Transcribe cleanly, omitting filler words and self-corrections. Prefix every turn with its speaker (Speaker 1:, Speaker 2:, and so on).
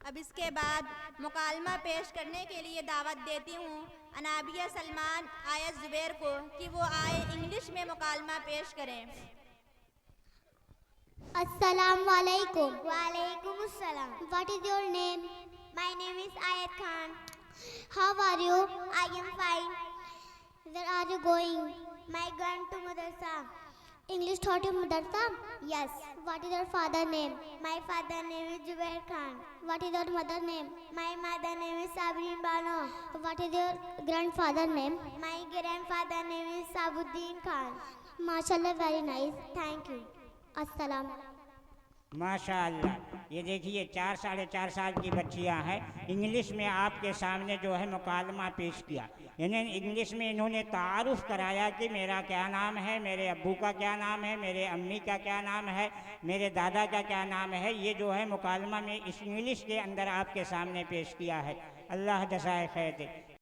Speaker 1: अब इसके बाद मुकालमा पेश करने के लिए दावत देती हूँ अनाबिया सलमान आयत जुबैर को कि वो आए इंग्लिश में मुकालमा पेश करें।
Speaker 2: अस्सलाम वालेकुम।
Speaker 3: Walaikum assalam.
Speaker 2: What is your name?
Speaker 3: My name is Ayat Khan.
Speaker 2: How are you?
Speaker 3: I am fine.
Speaker 2: Where are you going?
Speaker 3: My going to madrasa.
Speaker 2: English taught you madrasa?
Speaker 3: Yes.
Speaker 2: What is your father name?
Speaker 3: My father name is Jubair Khan.
Speaker 2: What is your mother name?
Speaker 3: My mother name is Sabreen Bano.
Speaker 2: What is your grandfather name?
Speaker 3: My grandfather name is Sabuddin Khan.
Speaker 2: माशाल्लाह, very nice.
Speaker 3: Thank you.
Speaker 2: अस्सलाम।
Speaker 4: माशाअल्लाह, ये देखिए 4-4.5 साल की बच्चियां हैं। English में आपके सामने जो है मुकालमा पेश किया, यानी इंग्लिश में इन्होंने तारुफ कराया कि मेरा क्या नाम है, मेरे अब्बू का क्या नाम है, मेरे अम्मी का क्या नाम है, मेरे दादा का क्या नाम है। ये जो है मुकालमा में इस इंग्लिश के अंदर आपके सामने पेश किया है। अल्लाह जज़ाए खैर दे।